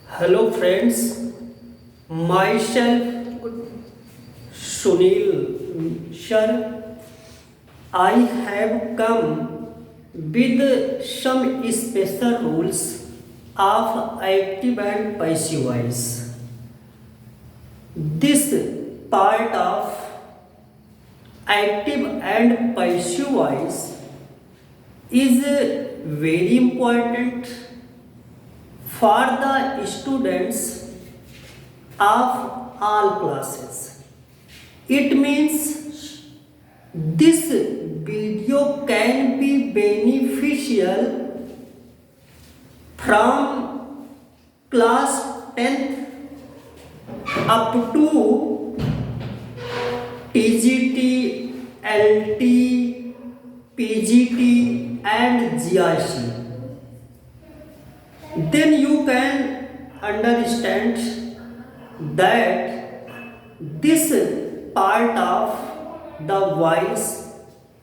Hello friends, myself Sunil sir. I have come with some special rules of active and passive voice. This part of active and passive voice is very important for the students of all classes. It means this video can be beneficial from class 10th up to TGT, LT, PGT and GRC. Then you can understand that this part of the voice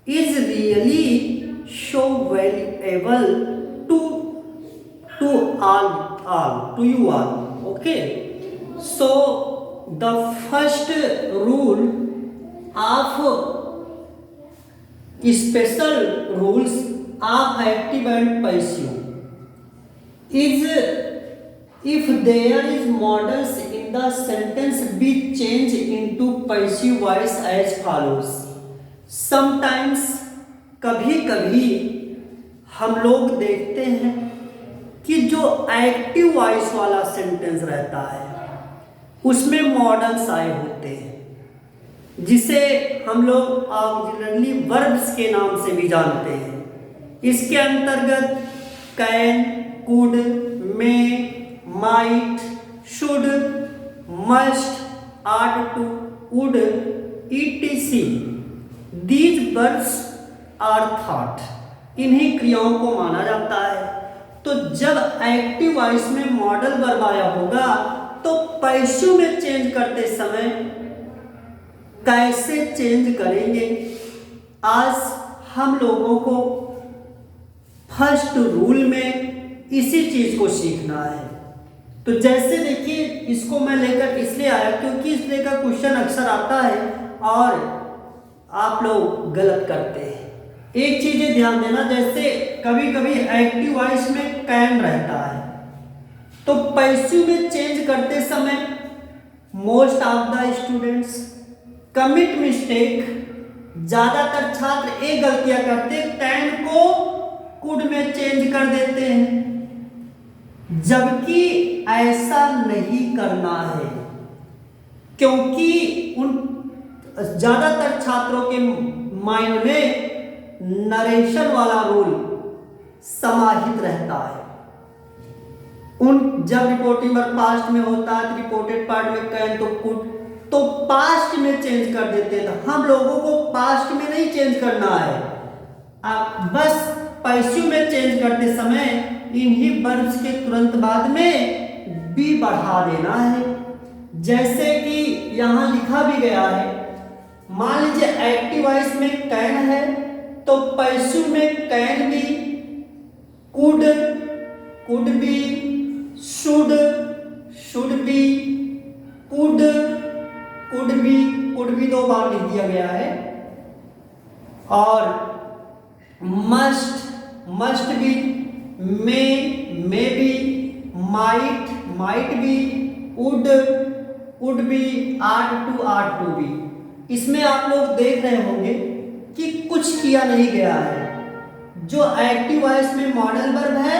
is really so valuable to all to you all. Okay, so the first rule of special rules of active and passive is if there is models in the sentence be changed into passive voice as follows. Sometimes कभी कभी हम लोग देखते हैं कि जो active voice वाला sentence रहता है उसमें मॉडल्स आए होते हैं जिसे हम लोग ऑक्सिलरी वर्ब्स के नाम से भी जानते हैं। इसके अंतर्गत can, could, may, might, should, must, ought to, would, etc. These verbs are thought. इन्हीं क्रियाओं को माना जाता है। तो जब एक्टिव वॉइस में मॉडल वर्ब आया होगा तो पैसिव में चेंज करते समय कैसे चेंज करेंगे, आज हम लोगों को फर्स्ट रूल में इसी चीज को सीखना है। तो जैसे देखिए, इसको मैं लेकर इसलिए आया क्योंकि इस तरह का क्वेश्चन अक्सर आता है और आप लोग गलत करते हैं। एक चीज ध्यान देना, जैसे कभी कभी एक्टिव वॉइस में कैन रहता है तो पैसिव में चेंज करते समय most of the students commit mistake. ज्यादातर छात्र एक गलतियां करते, कैन को कुड में चेंज कर देते हैं, जबकि ऐसा नहीं करना है क्योंकि उन ज्यादातर छात्रों के माइंड में नरेशन वाला रूल समाहित रहता है। उन जब रिपोर्टिंग वर्ब पास्ट में होता है, रिपोर्टेड पार्ट में कैन तो कुड, तो पास्ट में चेंज कर देते हैं। तो हम लोगों को पास्ट में नहीं चेंज करना है, आप बस पैसिव में चेंज करते समय इन्हीं वर्ब्स के तुरंत बाद में बी बढ़ा देना है। जैसे कि यहां लिखा भी गया है, मान लीजिए एक्टिव वॉइस में कैन है तो पैसिव में कैन भी, कुड भी, शुड भी, कुड भी दो बार लिख दिया गया है, और मस्ट भी, मे भी, माइट भी, वुड भी, आट टू भी। इसमें आप लोग देख रहे होंगे कि कुछ किया नहीं गया है। जो एक्टिव वॉइस में मॉडल वर्ब है,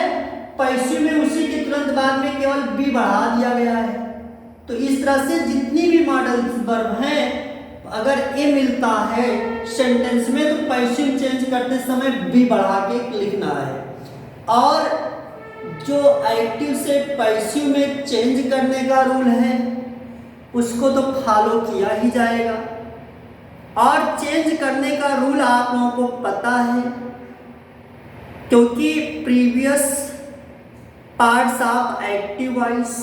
पैसिव में उसी के तुरंत बाद में केवल बी बढ़ा दिया गया है। तो इस तरह से जितनी भी मॉडल वर्ब हैं, अगर ए मिलता है सेंटेंस में तो पैसिव चेंज करते समय बी बढ़ा के लिखना है, और जो एक्टिव से पैसिव में चेंज करने का रूल है उसको तो फॉलो किया ही जाएगा। और चेंज करने का रूल आप लोगों को पता है क्योंकि previous parts of active voice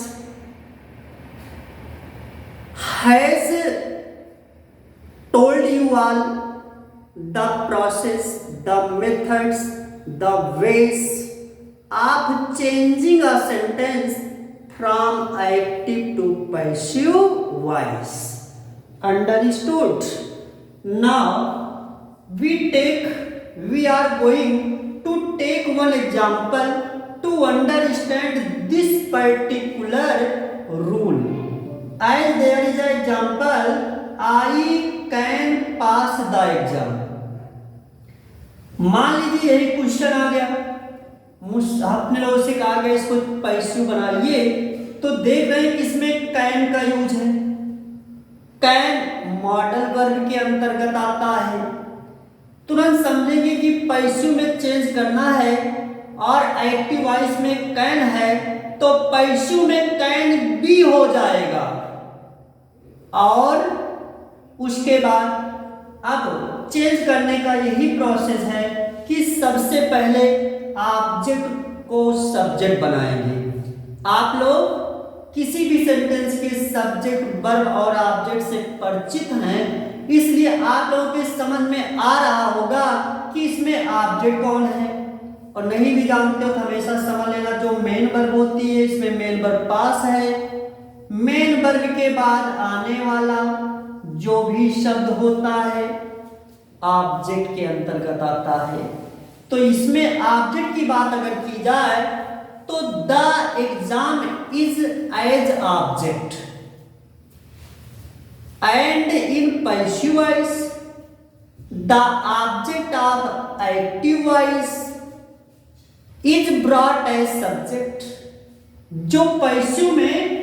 has told you all the process, the methods, the ways of changing a sentence from active to passive voice. Understood? Now we are going to take one example to understand this particular rule. As there is an example, I can pass the exam. मान लीजिए यही question आ गया, अपने लोगों से कहा गया इसको पैसिव बनाइए, तो देख रहे हैं किसमें कैन का यूज है। कैन मॉडल वर्ब के अंतर्गत आता है। तुरंत समझेंगे कि पैसिव में चेंज करना है और एक्टिव वॉइस में कैन है, तो पैसिव में कैन भी हो जाएगा। और उसके बाद अब चेंज करने का यही प्रोसेस है कि सबसे पहले ऑब्जेक्ट को सब्जेक्ट बनाएंगे। आप लोग किसी भी सेंटेंस के सब्जेक्ट वर्ब और ऑब्जेक्ट से परिचित हैं, इसलिए आप लोगों के समझ में आ रहा होगा कि इसमें ऑब्जेक्ट कौन है। और नहीं भी जानते हो तो हमेशा समझ लेना, जो मेन वर्ब होती है इसमें मेन वर्ब पास है। मेन वर्ब के बाद आने वाला जो भी शब्द होता है ऑब्जेक्ट के अंतर्गत आता है। तो इसमें ऑब्जेक्ट की बात अगर की जाए तो the exam is as object and in passive voice the object of active voice is brought as subject. जो पैसिव में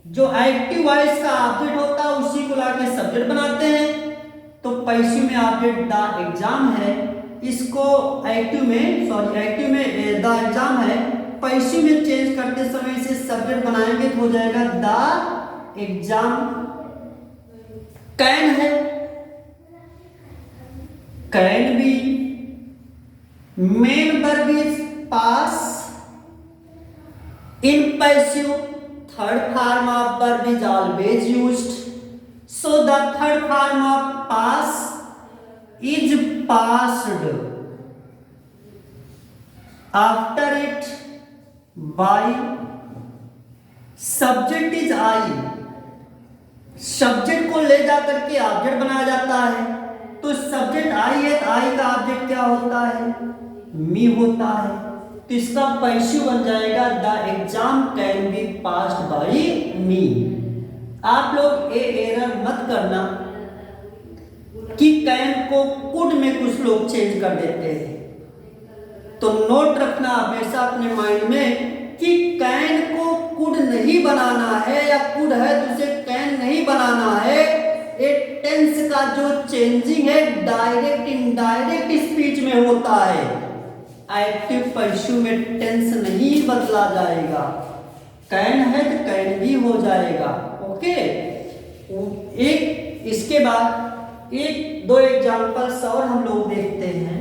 जो एक्टिव वॉइस का ऑब्जेक्ट होता है उसी को लाके सब्जेक्ट बनाते हैं। तो पैसिव में ऑब्जेक्ट द एग्जाम है, इसको एक्टिव में द एग्जाम है, पैसिव में चेंज करते समय इसे सब्जेक्ट बनाएंगे तो हो जाएगा द एग्जाम। कैन है, can be, main verb is pass, in passive third form of verb is always used, so the third form of pass is passed. After it by, subject is I, subject को ले जाकर के object बनाया जाता है। तो subject I है तो आई का ऑब्जेक्ट क्या होता है, मी होता है। तो इसका पैसिव बन जाएगा the exam can be passed by me. आप लोग ये एरर मत करना कि कैन को कुड में कुछ लोग चेंज कर देते हैं। तो नोट रखना हमेशा अपने माइंड में कि कैन को कुड नहीं बनाना है, या कुड है तो उसे कैन नहीं बनाना है। एक टेंस का जो चेंजिंग है डायरेक्ट इनडायरेक्ट स्पीच में होता है। एक्टिव पैसिव में टेंस नहीं बदला जाएगा। कैन है तो कैन भी हो जाएगा। ओके, एक इसके बाद एक दो एग्जांपल्स और हम लोग देखते हैं।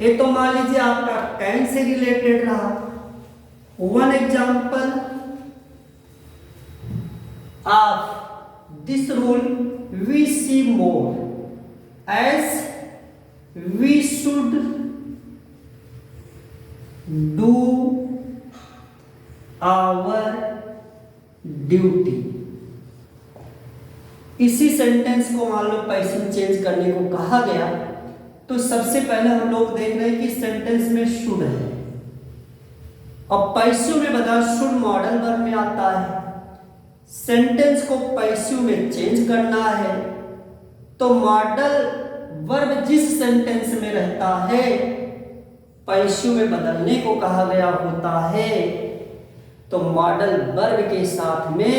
ये तो मान लीजिए आपका कैन से रिलेटेड रहा। One example of this rule we see more as we should do our duty. इसी सेंटेंस को मान लो पैसिव चेंज करने को कहा गया, तो सबसे पहले हम लोग देख रहे हैं कि सेंटेंस में शुड है और पैसिव में बता शुड मॉडल वर्ब में आता है। सेंटेंस को पैसिव में चेंज करना है तो मॉडल वर्ब जिस सेंटेंस में रहता है पैसिव में बदलने को कहा गया होता है। तो मॉडल वर्ब के साथ में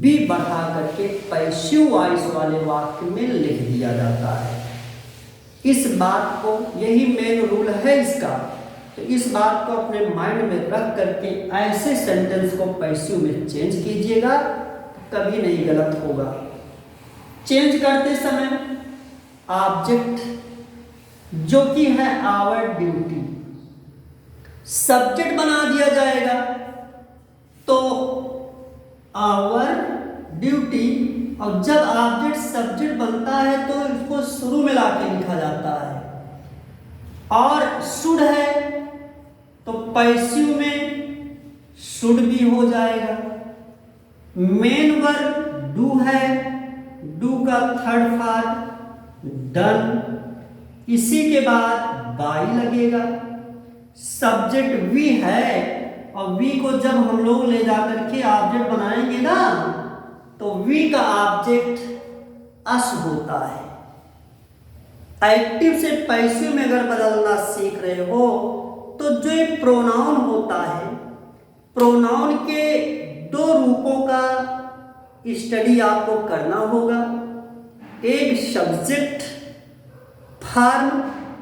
बी बढ़ा करके पैसिव वॉइस वाले वाक्य में लिख दिया जाता है। इस बात को, यही मेन रूल है इसका, तो इस बात को अपने माइंड में रख करके ऐसे सेंटेंस को पैसिव में चेंज कीजिएगा, कभी नहीं गलत होगा। चेंज करते समय ऑब्जेक्ट जो कि है आवर ड्यूटी सब्जेक्ट बना दिया जाएगा। तो आवर ड्यूटी, और जब ऑब्जेक्ट सब्जेक्ट बनता है तो इसको शुरू में लाके लिखा जाता है। और शुड है तो पैसिव में शुड भी हो जाएगा। मेन वर्ब डू है, डू का थर्ड फॉर्म डन, इसी के बाद बाई लगेगा। सब्जेक्ट वी है और वी को जब हम लोग ले जाकर के ऑब्जेक्ट बनाएंगे ना तो वी का ऑब्जेक्ट अस होता है। एक्टिव से पैसिव में अगर बदलना सीख रहे हो तो जो ये प्रोनाउन होता है, प्रोनाउन के दो रूपों का स्टडी आपको करना होगा, एक सब्जेक्ट फॉर्म,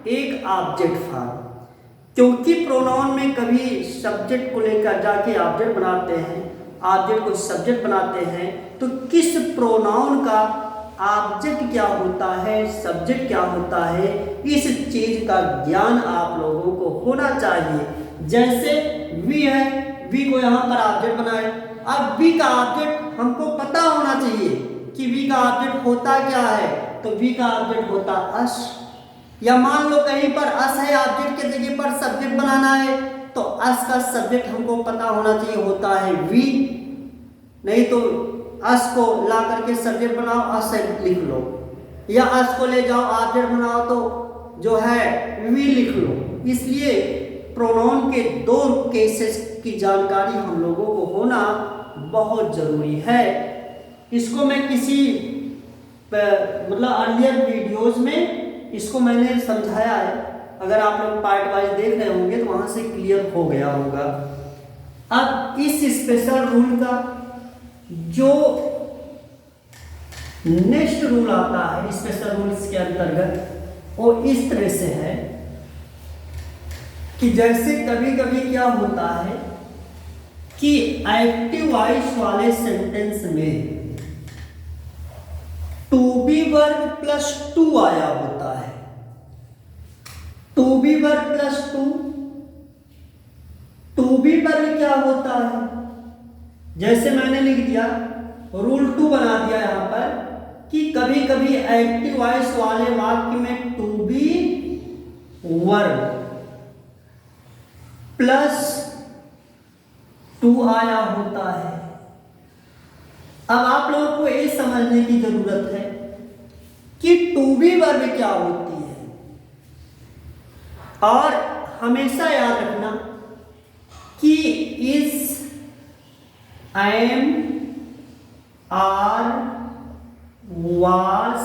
एक ऑब्जेक्ट फॉर्म। क्योंकि प्रोनाउन में कभी सब्जेक्ट को लेकर जाके ऑब्जेक्ट बनाते हैं, ऑब्जेक्ट को सब्जेक्ट बनाते हैं, तो किस प्रोनाउन का ऑब्जेक्ट क्या होता है, सब्जेक्ट क्या होता है, इस चीज का ज्ञान आप लोगों को होना चाहिए। जैसे वी है, वी को यहाँ पर ऑब्जेक्ट बनाए, अब वी का ऑब्जेक्ट हमको पता होना चाहिए कि वी का ऑब्जेक्ट होता क्या है, तो वी का ऑब्जेक्ट होता अस। या मान लो कहीं पर अस है, ऑब्जेक्ट के जगह पर सब्जेक्ट बनाना है, तो अस का सब्जेक्ट हमको पता होना चाहिए, होता है वी। नहीं तो अस को ला करके सब्जेक्ट बनाओ, अस लिख लो, या अस को ले जाओ ऑब्जेक्ट बनाओ तो जो है वी लिख लो। इसलिए प्रोनाउन के दो केसेस की जानकारी हम लोगों को होना बहुत जरूरी है। इसको मैं किसी मतलब अर्लियर वीडियोस में इसको मैंने समझाया है, अगर आप लोग पार्ट वाइज देख रहे होंगे तो वहां से क्लियर हो गया होगा। अब इस स्पेशल रूल का जो नेक्स्ट रूल आता है स्पेशल रूल्स के अंतर्गत, वो इस तरह से है कि जैसे कभी कभी क्या होता है कि एक्टिव वॉइस वाले सेंटेंस में to be verb plus to आया होता है। To be verb plus to be verb क्या होता है, जैसे मैंने लिख दिया रूल 2 बना दिया यहां पर कि कभी कभी एक्टिव वॉइस वाले वाक्य में टू बी वर्ब प्लस 2 आया होता है। अब आप लोगों को ये समझने की जरूरत है कि टू बी वर्ब क्या होती है, और हमेशा याद रखना कि इज, एम, आर, वाज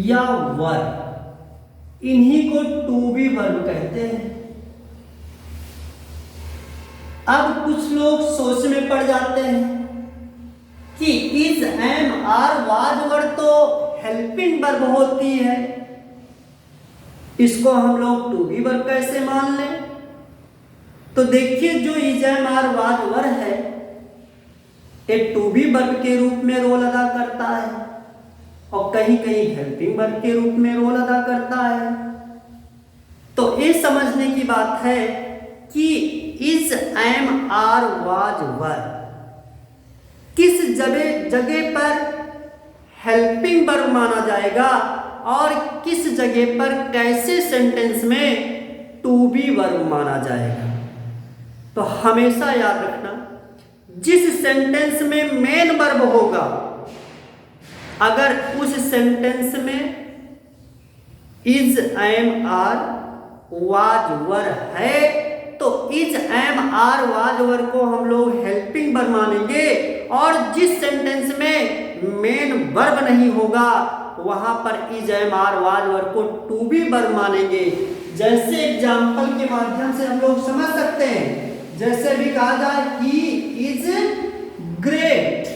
या वर, इन्हीं को टू बी वर्ब कहते हैं। अब कुछ लोग सोच में पड़ जाते हैं कि इज, एम, आर, वाज, वर तो हेल्पिंग वर्ब होती है, इसको हम लोग टू बी वर्ब कैसे मान लें। तो देखिए जो इज, एम, आर, वाज, वर है एक टू बी वर्ब के रूप में रोल अदा करता है और कहीं कहीं हेल्पिंग वर्ब के रूप में रोल अदा करता है। तो ये समझने की बात है कि इज, एम, आर, वाज, वर किस जगह पर हेल्पिंग वर्ब माना जाएगा और किस जगह पर कैसे सेंटेंस में टू बी वर्ब माना जाएगा। तो हमेशा याद रखना जिस सेंटेंस में मेन वर्ब होगा, अगर उस सेंटेंस में इज, एम, आर, वाज, वर है तो is, am, are, was, were को हम लोग हेल्पिंग वर्ब मानेंगे, और जिस सेंटेंस में मेन वर्ब नहीं होगा वहां पर is, am, are, was, were को टू बी वर्ब मानेंगे। जैसे एग्जाम्पल के माध्यम से हम लोग समझ सकते हैं, जैसे भी कहा जाए ही इज ग्रेट,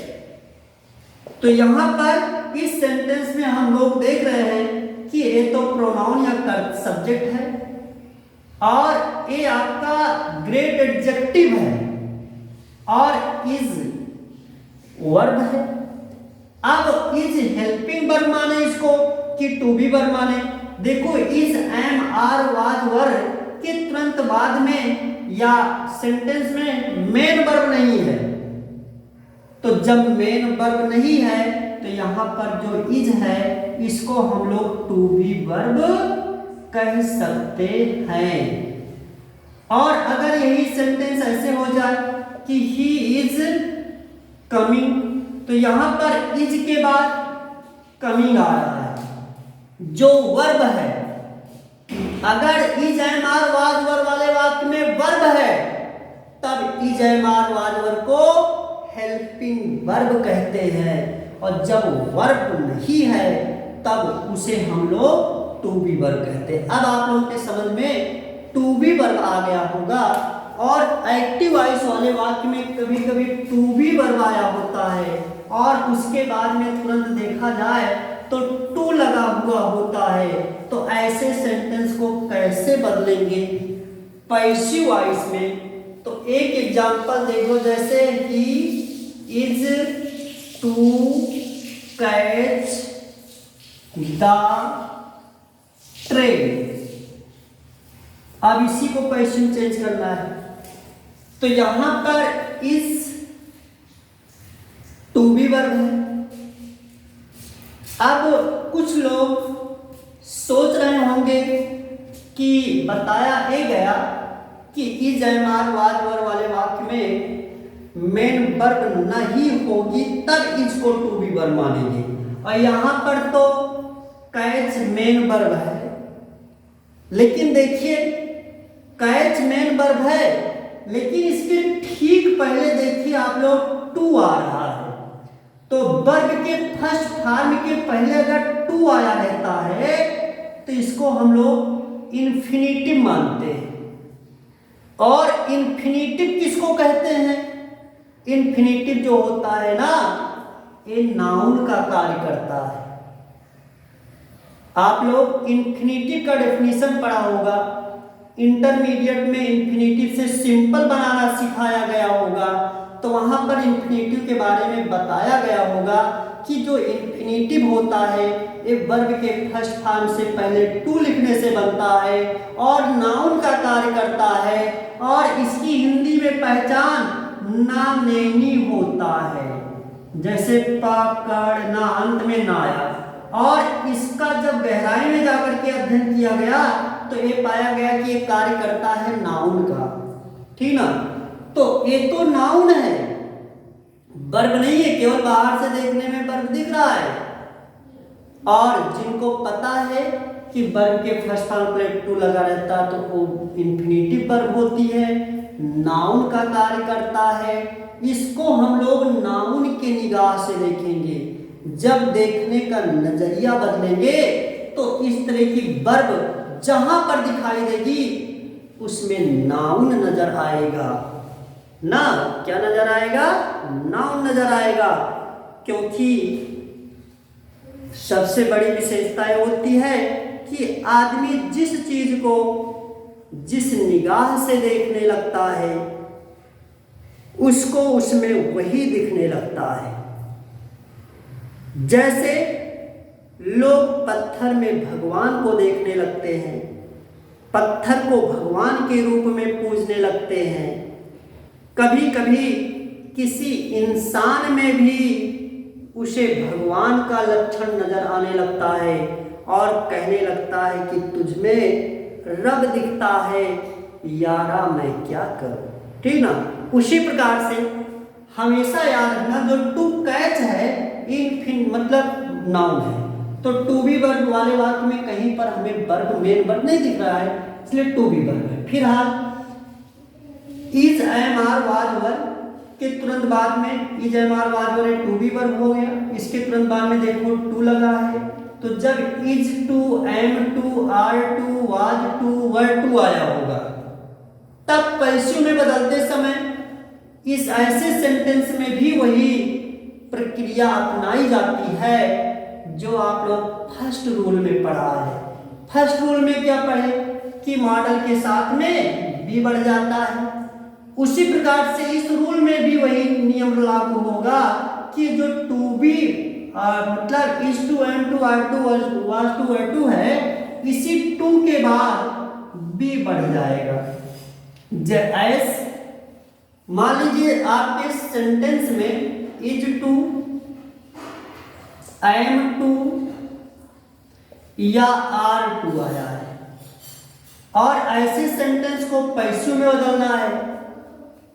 तो यहां पर इस सेंटेंस में हम लोग देख रहे हैं कि ये तो प्रोनाउन या सब्जेक्ट है और ये आपका ग्रेट एडजेक्टिव है और इज वर्ब है। अब इज हेल्पिंग वर्ब माने इसको कि टू बी वर्ब माने। देखो is, am, are, was, were के तुरंत बाद में या सेंटेंस में मेन वर्ब नहीं है, तो जब मेन वर्ब नहीं है तो यहां पर जो इज है इसको हम लोग टू बी वर्ब कह सकते हैं। और अगर यही सेंटेंस ऐसे हो जाए कि ही इज कमिंग, तो यहां पर इज के बाद कमिंग आ रहा है जो वर्ब है। अगर is am are was were वाले वाक्य में वर्ब है तब is am are was were को हेल्पिंग वर्ब कहते हैं, और जब वर्ब नहीं है तब उसे हम लोग टू बी वर्ब कहते हैं। अब आप लोगों के समझ में टू बी वर्ब आ गया होगा। और एक्टिव वॉइस वाले वाक्य में कभी कभी टू बी वर्ब आया होता है और उसके बाद में तुरंत देखा जाए तो टू लगा हुआ होता है, तो ऐसे सेंटेंस को कैसे बदलेंगे पैसिव वॉइस में? तो एक एग्जांपल देखो, जैसे he is to catch the train. अब इसी को पैसिव चेंज करना है, तो यहां पर इज टू बी वर्ब है। अब कुछ लोग सोच रहे होंगे कि बताया गया कि is am are was were वाले वाक्य में मेन वर्ब नहीं होगी तब इज को टू बी वर्ब मानेंगे, और यहां पर तो कैच मेन वर्ब है। लेकिन देखिए कैच मेन वर्ब है, लेकिन इसके ठीक पहले देखिए आप लोग टू आ रहा है, तो वर्ब के फर्स्ट फॉर्म के पहले अगर टू आया रहता है तो इसको हम लोग इंफिनिटिव मानते हैं। और इंफिनिटिव किसको कहते हैं? इंफिनिटिव जो होता है ना, ये नाउन का कार्य करता है। आप लोग इंफिनिटिव का डेफिनेशन पढ़ा होगा, इंटरमीडिएट में इंफिनिटिव से सिंपल बनाना सिखाया गया होगा, तो वहां पर इंफिनिटिव के बारे में बताया गया होगा कि जो इंफिनिटिव होता है ये वर्ब के फर्स्ट फॉर्म से पहले टू लिखने से बनता है और नाउन का कार्य करता है, और इसकी हिंदी में पहचान नामनेनी होता है। जैसे पकड़ना अंत में ना आया, और इसका जब गहराई में जाकर के अध्ययन किया गया तो ये पाया गया कि ये कार्य करता है नाउन का, ठीक ना। तो ये तो नाउन है, वर्ब नहीं है, केवल बाहर से देखने में वर्ब दिख रहा है। और जिनको पता है कि वर्ब के फर्स्ट फॉर्म पर टू लगा रहता है तो वो इंफिनिटिव वर्ब होती है, नाउन का कार्य करता है, इसको हम लोग नाउन के निगाह से देखेंगे। जब देखने का नजरिया बदलेंगे तो इस तरह की वर्ब जहां पर दिखाई देगी उसमें नाउन नजर आएगा ना। क्या नजर आएगा? नाउन नजर आएगा, क्योंकि सबसे बड़ी विशेषता होती है कि आदमी जिस चीज को जिस निगाह से देखने लगता है उसको उसमें वही दिखने लगता है। जैसे लोग पत्थर में भगवान को देखने लगते हैं, पत्थर को भगवान के रूप में पूजने लगते हैं। कभी कभी किसी इंसान में भी उसे भगवान का लक्षण नजर आने लगता है और कहने लगता है कि तुझमें रब दिखता है, यारा मैं क्या करूं, ठीक ना। उसी प्रकार से हमेशा याद रखना, जो टू कैच है मतलब नाउन है, तो टू बी वर्ब वाले वाक्य में कहीं पर हमें वर्ब मेन वर्ब नहीं दिख रहा है, इसलिए टू बी वर्ब है। फिलहाल is am are was were के तुरंत बाद में is am are was were to be verb हो गया। इसके तुरंत बाद में देखो टू लगा है, तो जब is to, am to, are to, was to, were to आया होगा तब पैसिव में बदलते समय इस ऐसे सेंटेंस में भी वही प्रक्रिया अपनाई जाती है जो आप लोग फर्स्ट रूल में पढ़ा है। फर्स्ट रूल में क्या पढ़े कि मॉडल के साथ में बी बढ़ जाता है। उसी प्रकार से इस रूल में भी वही नियम लागू होगा कि जो टू बी मतलब is to, am to, are to, was to, were to है, इसी टू के बाद बी बढ़ जाएगा। एस मान लीजिए आपके सेंटेंस में इज टू, एम टू या आर टू आया है, और ऐसे सेंटेंस को पैसिव में बदलना है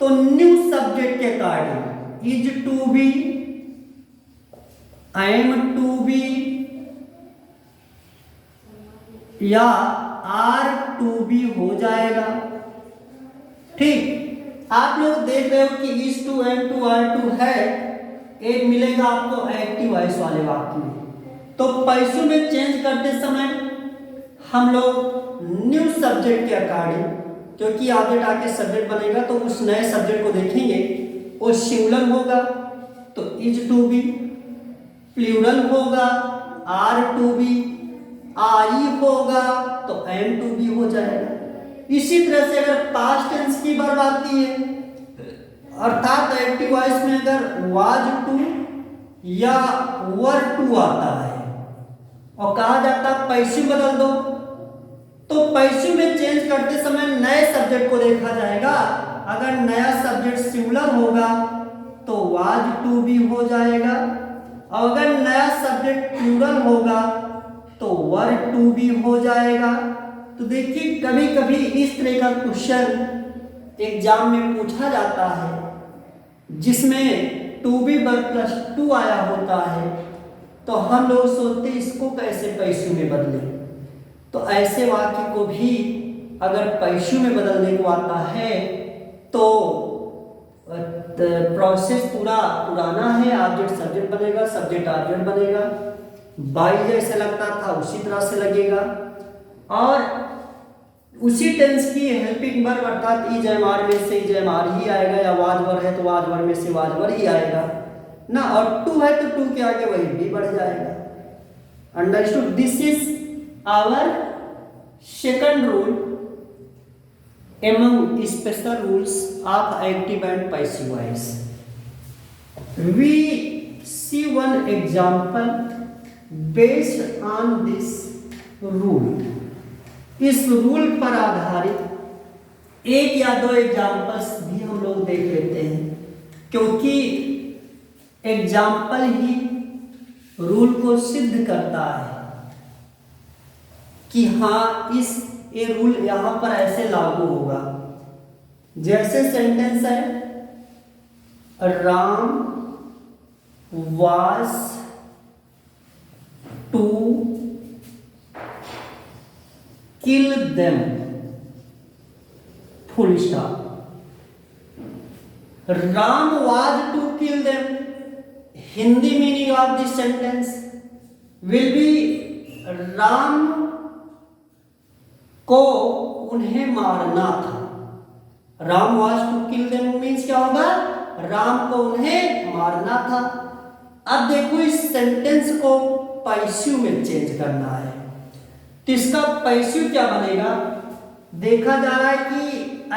तो न्यू सब्जेक्ट के according is to be, am to be या आर टू बी हो जाएगा। ठीक, आप लोग देख रहे हो कि is to, am to, are to है, एक मिलेगा आपको एक्टिव वॉइस वाले वाक्य में। तो पैसिव में चेंज करते समय हम लोग न्यू सब्जेक्ट के अकॉर्डिंग, क्योंकि ऑब्जेक्ट आके सब्जेक्ट बनेगा तो उस नए सब्जेक्ट को देखेंगे, वो सिंगुलर होगा तो इज टू बी, प्लूरल होगा आर टू बी, आई होगा तो एम टू बी हो जाएगा। इसी तरह से अगर पास्ट टेंस की बात आती है, अर्थात एक्टिव वॉइस में अगर वाज टू या वर टू आता है और कहा जाता है पैसिव बदल दो, तो पैसिव में चेंज करते समय नए सब्जेक्ट को देखा जाएगा। अगर नया सब्जेक्ट सिंगुलर होगा तो वाज टू बी हो जाएगा, और अगर नया सब्जेक्ट प्लूरल होगा तो वर टू बी हो जाएगा। तो देखिए कभी कभी इस तरह का क्वेश्चन एग्जाम में पूछा जाता है जिसमें to be verb plus to आया होता है, तो हम लोग सोचते इसको कैसे पैसिव में बदलें। तो ऐसे वाक्य को भी अगर पैसिव में बदलने को आता है तो प्रोसेस पूरा पुराना है, ऑब्जेक्ट सब्जेक्ट बनेगा, सब्जेक्ट ऑब्जेक्ट बनेगा, बाई जैसे लगता था उसी तरह से लगेगा, और उसी टेंस की हेल्पिंग वर्ब अर्थात इज एम आर में से इज एम आर ही आएगा, या वाज वर है तो वाज वर में से वाज वर ही आएगा ना, और टू है तो टू के आगे वही भी बढ़ जाएगा। Understood? This is our second rule among special rules of active and passive voice. We see one example based on this rule. इस रूल पर आधारित एक या दो एग्जाम्पल्स भी हम लोग देख लेते हैं, क्योंकि एग्जाम्पल ही रूल को सिद्ध करता है कि हाँ ये रूल यहां पर ऐसे लागू होगा। जैसे सेंटेंस है, Ram was to kill them, full stop. Ram was to kill them, Hindi meaning of this sentence will be Ram को उन्हें मारना था। Ram was to kill them means क्या होगा? राम को उन्हें मारना था। अब देखो इस सेंटेंस को पैसिव में चेंज करना है, तो इसका पैसिव क्या बनेगा? देखा जा रहा है कि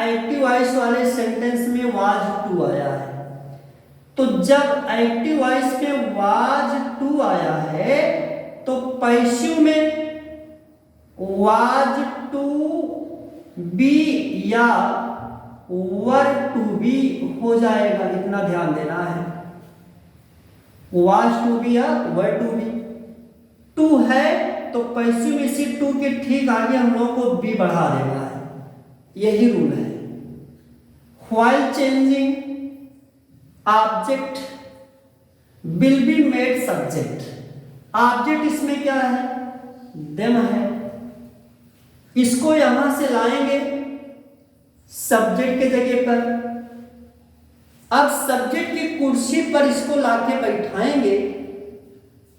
एक्टिव वॉइस वाले सेंटेंस में वाज टू आया है, तो जब एक्टिव वॉइस में वाज टू आया है तो पैसिव में वाज टू बी या वर टू बी हो जाएगा। इतना ध्यान देना है, वाज टू बी या वर टू बी। टू है तो पैसिव में इसी टू के ठीक आगे हम लोग को बी बढ़ा देना है, यही रूल है। While changing object will be made subject. Object इसमें क्या है? देम है। इसको यहां से लाएंगे सब्जेक्ट के जगह पर। अब सब्जेक्ट की कुर्सी पर इसको लाके बैठाएंगे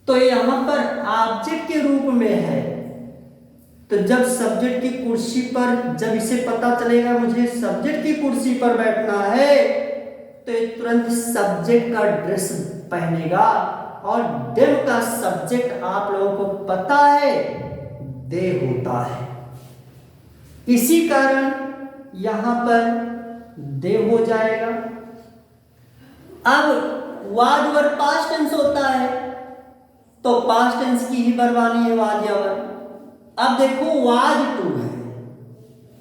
तो यहां पर ऑब्जेक्ट के रूप में है। तो जब सब्जेक्ट की कुर्सी पर, जब इसे पता चलेगा मुझे सब्जेक्ट की कुर्सी पर बैठना है, तो ये तुरंत सब्जेक्ट का ड्रेस पहनेगा, और देम का सब्जेक्ट आप लोगों को पता है दे होता है, इसी कारण यहां पर दे हो जाएगा। अब वाज वर पास्ट टेंस होता है तो पास्ट टेंस की ही बरबानी है वाज या वर। अब देखो वाज टू है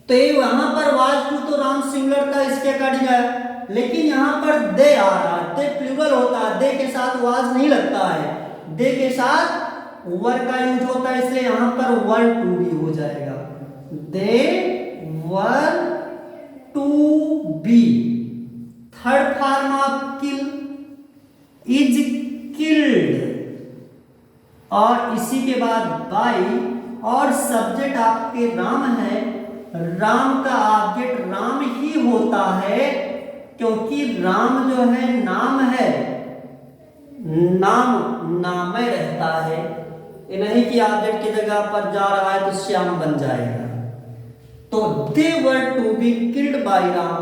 तो ये वहां पर वाज टू तो राम सिंगुलर था, इसके अकॉर्डिंग आया, लेकिन यहां पर दे आ रहा है, दे प्लूरल होता है, दे के साथ वाज नहीं लगता है, दे के साथ वर का यूज होता है, इसलिए यहां पर वर टू भी हो जाएगा। They were to be, third form of kill is killed, और इसी के बाद बाई, और सब्जेक्ट आपके राम है, राम का ऑब्जेक्ट राम ही होता है, क्योंकि राम जो है नाम है, नाम नामय रहता है, ये नहीं कि ऑब्जेक्ट की जगह पर जा रहा है तो श्याम बन जाएगा। तो they were to be killed by Ram,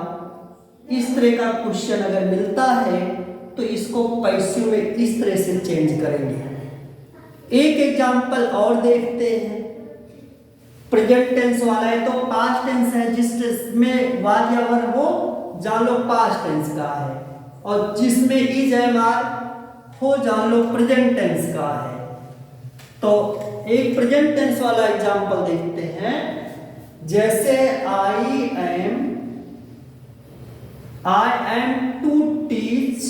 इस तरह का क्वेश्चन अगर मिलता है तो इसको पैसिव में इस तरह से चेंज करेंगे। एक एग्जांपल और देखते हैं, प्रेजेंट टेंस वाला है तो पास्ट टेंस है, जिसमें वाज या वर हो जान लो पास्ट टेंस का है, और जिसमें इज एम आर हो जान लो प्रेजेंट टेंस का है। तो एक प्रेजेंट टेंस वाला एग्जांपल देखते हैं, जैसे I am to teach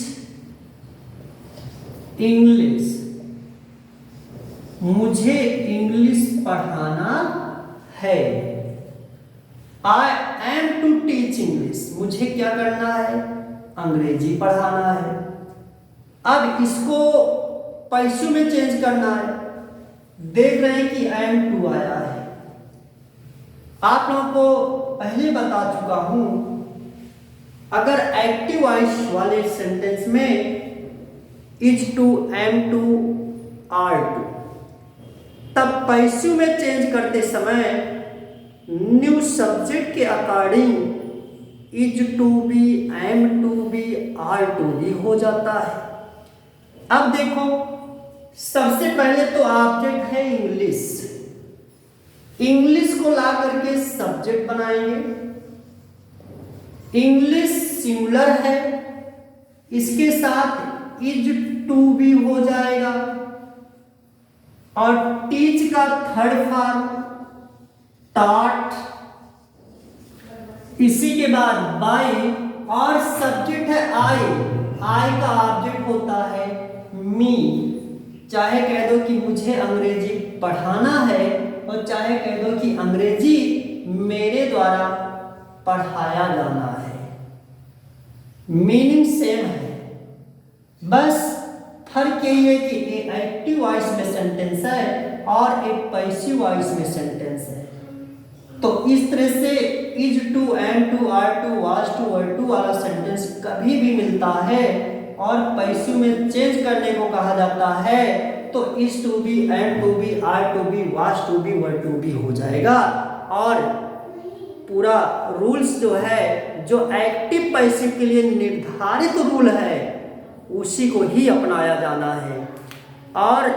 English, मुझे इंग्लिश पढ़ाना है। I am to teach English, मुझे क्या करना है, अंग्रेजी पढ़ाना है। अब इसको पैसिव में चेंज करना है, देख रहे हैं कि एम टू आया है। आप लोगों को पहले बता चुका हूं, अगर एक्टिव वॉइस वाले सेंटेंस में is to am to are to, तब पैसिव में चेंज करते समय न्यू सब्जेक्ट के according is to be, am to be, are to be हो जाता है। अब देखो, सबसे पहले तो ऑब्जेक्ट है इंग्लिश, इंग्लिश को ला करके सब्जेक्ट बनाएंगे। इंग्लिश सिंगुलर है, इसके साथ इज टू बी हो जाएगा, और टीच का थर्ड फॉर्म टॉट, इसी के बाद बाय, और सब्जेक्ट है आई, आई का ऑब्जेक्ट होता है मी। चाहे कह दो कि मुझे अंग्रेजी पढ़ाना है, और चाहे कह दो कि अंग्रेजी मेरे द्वारा पढ़ाया जाना है, मीनिंग सेम है। बस फर्क यही है कि एक एक्टिव वॉइस में सेंटेंस है और एक पैसिव वॉइस में सेंटेंस है। तो इस तरह से is to, am to, are to, was to, were to वाला सेंटेंस कभी भी मिलता है और पैसिव में चेंज करने को कहा जाता है, तो is to be, am to be, are to be, was to be, were to be हो जाएगा। और पूरा रूल्स जो है, जो एक्टिव पैसिव के लिए निर्धारित रूल है, उसी को ही अपनाया जाना है। और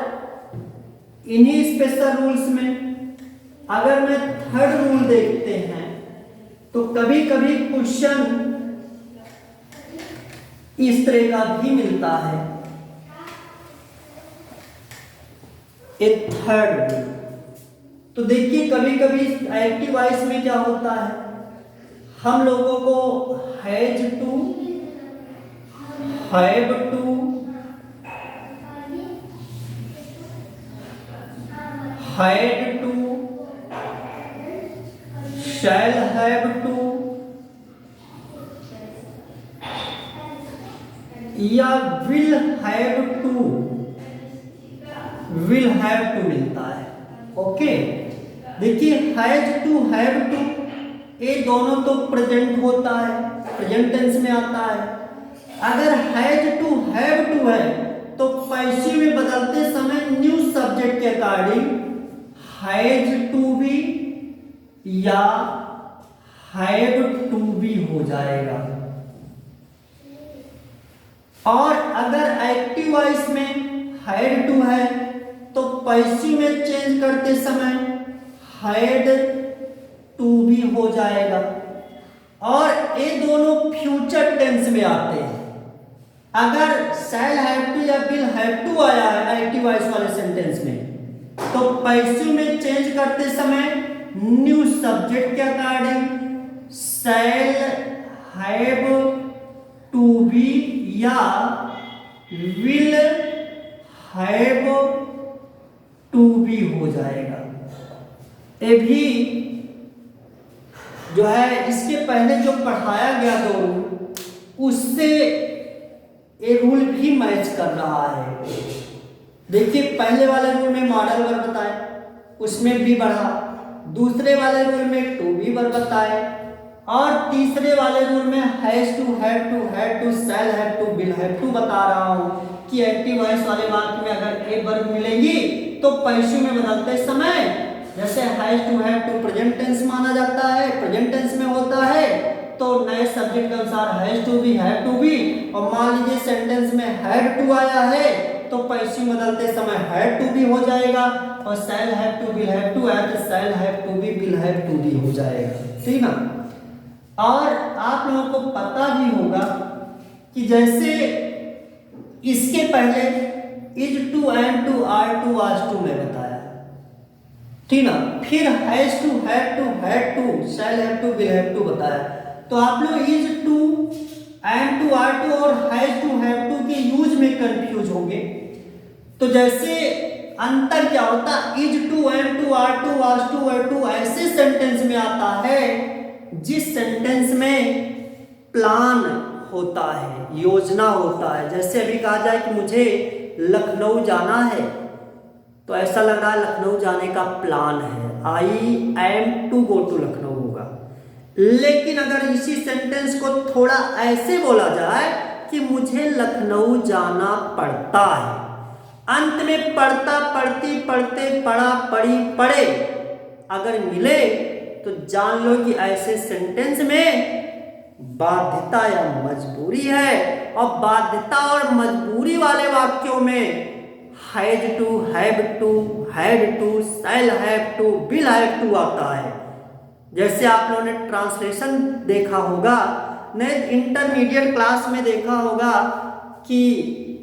इन्हीं स्पेशल रूल्स में अगर मैं थर्ड रूल देखते हैं तो कभी कभी क्वेश्चन इस तरह का भी मिलता है। एक थर्ड रूल तो देखिए, कभी कभी एक्टिव वॉइस में क्या होता है, हम लोगों को has to, have to, had to, shall have to या will have to, will have to मिलता है। ओके, देखिए हैज टू, हैव टू, ये दोनों तो प्रेजेंट होता है, प्रेजेंट टेंस में आता है। अगर हैज टू, हैव टू है तो पैसिव में बदलते समय न्यू सब्जेक्ट के अकॉर्डिंग हैज टू बी या हैव टू बी हो जाएगा। और अगर एक्टिव वॉइस में हैड टू है तो पैसिव में चेंज करते समय हैड टू बी हो जाएगा। और ये दोनों फ्यूचर टेंस में आते हैं। अगर शैल हैव टू या विल हैव टू आया है एक्टिव वॉइस वाले सेंटेंस में, तो पैसिव में चेंज करते समय न्यू सब्जेक्ट के according shall have to be या विल हैव टू बी हो जाएगा। ये भी जो है इसके पहले जो पढ़ाया गया दो रूल उससे ये रूल भी मैच कर रहा है। देखिए पहले वाले रूल में मॉडल वर्ब बताए, उसमें भी बढ़ा, दूसरे वाले रूल में टू बी वर्ब बताए, और तीसरे वाले रूल में has to, have to, had to, shall have to, will have to बता रहा हूं कि एक्टिव वॉइस वाले वाक्य में अगर ए वर्ब मिलेंगी तो पैसिव में बदलते समय जैसे has to, have to present tense माना जाता है, प्रेजेंट टेंस में होता है तो नए सब्जेक्ट के अनुसार has to be, have to be, और मान लीजिए सेंटेंस में हैड टू आया है तो पैसिव बदलते समय हैड टू बी हो जाएगा, और shall have to, will have to आया तो shall have to be, will have to be हो जाएगा। ठीक ना। और आप लोगों को पता भी होगा कि जैसे इसके पहले is to, am to, are to, was to में बताया, ठीक ना, फिर has to, had to, had to, shall have to, will have to बताया। तो आप लोग is to, am to, are to और हैज टू, हैव टू के यूज में कंफ्यूज होंगे। तो जैसे अंतर क्या होता, is to, am to, are to, was to, were to ऐसे सेंटेंस में आता है जिस सेंटेंस में प्लान होता है, योजना होता है। जैसे अभी कहा जाए कि मुझे लखनऊ जाना है तो ऐसा लग रहा है लखनऊ जाने का प्लान है, I am to go to Lucknow होगा। लेकिन अगर इसी सेंटेंस को थोड़ा ऐसे बोला जाए कि मुझे लखनऊ जाना पड़ता है, अंत में पढ़ता, पढ़ती, पढ़ते, पढ़ा, पढ़ी, पढ़े अगर मिले तो जान लो कि ऐसे सेंटेंस में बाध्यता या मजबूरी है, और बाध्यता और मजबूरी वाले वाक्यों में has to, have to, had to, shall have to, will have to आता है। जैसे आप लोगों ने ट्रांसलेशन देखा होगा, ने इंटरमीडिएट क्लास में देखा होगा कि